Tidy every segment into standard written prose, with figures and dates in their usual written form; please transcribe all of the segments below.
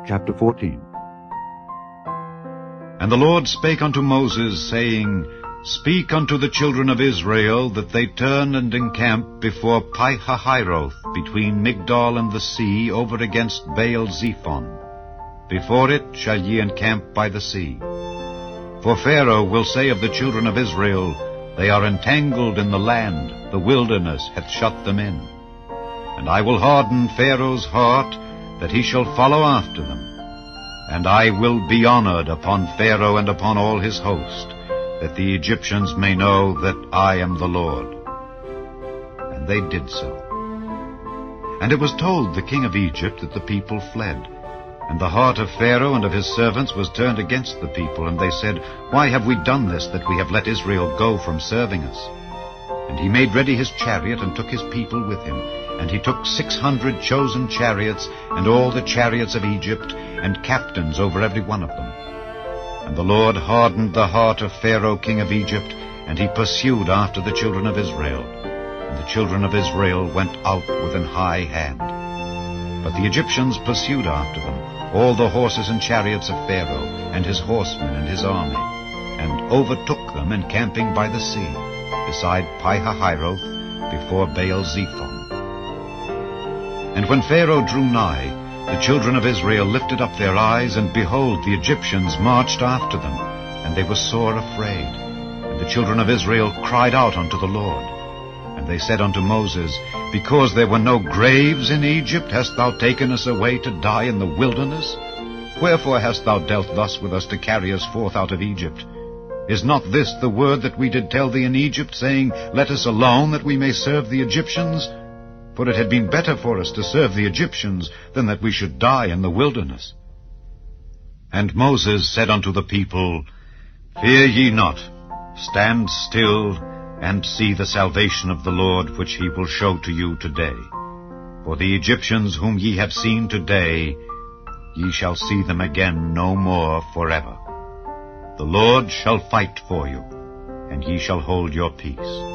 Chapter 14. And the Lord spake unto Moses, saying, Speak unto the children of Israel, that they turn and encamp before Pi-hahiroth, between Migdol and the sea, over against Baal-zephon. Before it shall ye encamp by the sea. For Pharaoh will say of the children of Israel, They are entangled in the land, the wilderness hath shut them in. And I will harden Pharaoh's heart, that he shall follow after them. And I will be honored upon Pharaoh and upon all his host, that the Egyptians may know that I am the Lord. And they did so. And it was told the king of Egypt that the people fled. And the heart of Pharaoh and of his servants was turned against the people, and they said, Why have we done this, that we have let Israel go from serving us? And he made ready his chariot, and took his people with him. And he took 600 chosen chariots, and all the chariots of Egypt, and captains over every one of them. And the Lord hardened the heart of Pharaoh king of Egypt, and he pursued after the children of Israel. And the children of Israel went out with an high hand. But the Egyptians pursued after them, all the horses and chariots of Pharaoh, and his horsemen and his army, and overtook them encamping by the sea, beside Pi-hahiroth, before Baal-zephon. And when Pharaoh drew nigh, the children of Israel lifted up their eyes, and behold, the Egyptians marched after them, and they were sore afraid. And the children of Israel cried out unto the Lord. And they said unto Moses, Because there were no graves in Egypt, hast thou taken us away to die in the wilderness? Wherefore hast thou dealt thus with us to carry us forth out of Egypt? Is not this the word that we did tell thee in Egypt, saying, Let us alone, that we may serve the Egyptians? For it had been better for us to serve the Egyptians than that we should die in the wilderness. And Moses said unto the people, Fear ye not, stand still, and see the salvation of the Lord, which he will show to you today. For the Egyptians whom ye have seen today, ye shall see them again no more forever. The Lord shall fight for you, and ye shall hold your peace.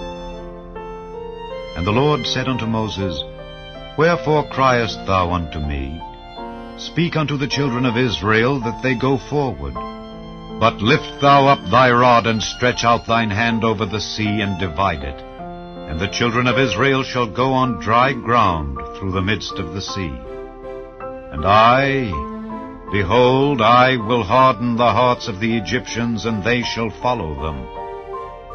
And the Lord said unto Moses, Wherefore criest thou unto me? Speak unto the children of Israel, that they go forward. But lift thou up thy rod, and stretch out thine hand over the sea, and divide it. And the children of Israel shall go on dry ground through the midst of the sea. And I, behold, I will harden the hearts of the Egyptians, and they shall follow them.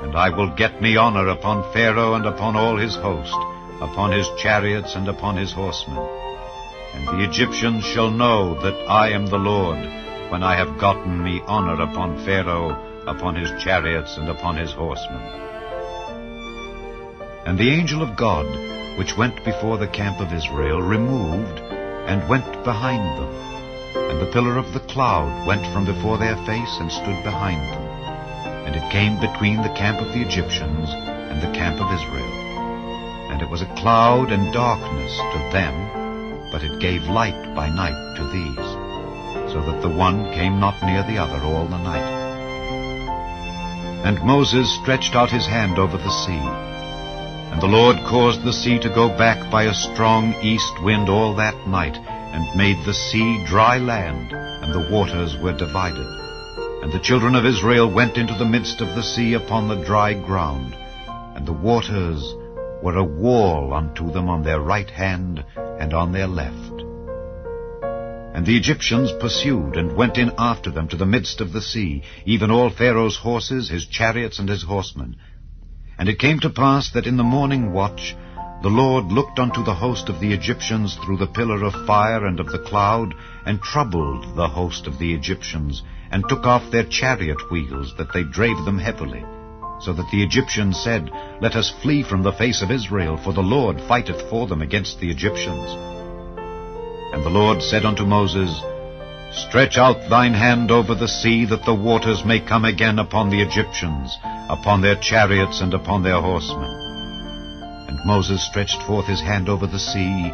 And I will get me honor upon Pharaoh and upon all his host, upon his chariots and upon his horsemen. And the Egyptians shall know that I am the Lord, when I have gotten me honor upon Pharaoh, upon his chariots and upon his horsemen. And the angel of God, which went before the camp of Israel, removed, and went behind them. And the pillar of the cloud went from before their face, and stood behind them. And it came between the camp of the Egyptians and the camp of Israel. And it was a cloud and darkness to them, but it gave light by night to these, so that the one came not near the other all the night. And Moses stretched out his hand over the sea. And the Lord caused the sea to go back by a strong east wind all that night, and made the sea dry land, and the waters were divided. And the children of Israel went into the midst of the sea upon the dry ground, and the waters were a wall unto them on their right hand and on their left. And the Egyptians pursued, and went in after them to the midst of the sea, even all Pharaoh's horses, his chariots, and his horsemen. And it came to pass that in the morning watch the Lord looked unto the host of the Egyptians through the pillar of fire and of the cloud, and troubled the host of the Egyptians, and took off their chariot wheels, that they drave them heavily. So that the Egyptians said, Let us flee from the face of Israel, for the Lord fighteth for them against the Egyptians. And the Lord said unto Moses, Stretch out thine hand over the sea, that the waters may come again upon the Egyptians, upon their chariots and upon their horsemen. And Moses stretched forth his hand over the sea,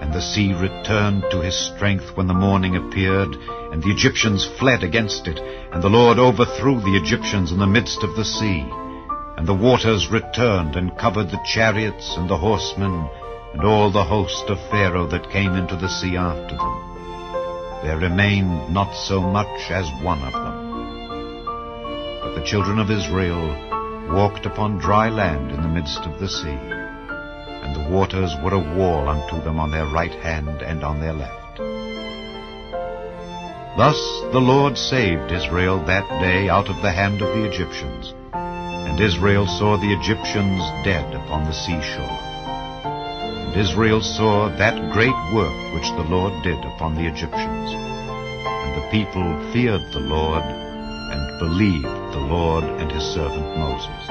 and the sea returned to his strength when the morning appeared, and the Egyptians fled against it, and the Lord overthrew the Egyptians in the midst of the sea. And the waters returned, and covered the chariots and the horsemen, and all the host of Pharaoh that came into the sea after them. there remained not so much as one of them. But the children of Israel walked upon dry land in the midst of the sea, and the waters were a wall unto them on their right hand and on their left. Thus the Lord saved Israel that day out of the hand of the Egyptians, and Israel saw the Egyptians dead upon the seashore. And Israel saw that great work which the Lord did upon the Egyptians. And the people feared the Lord, and believed the Lord and his servant Moses.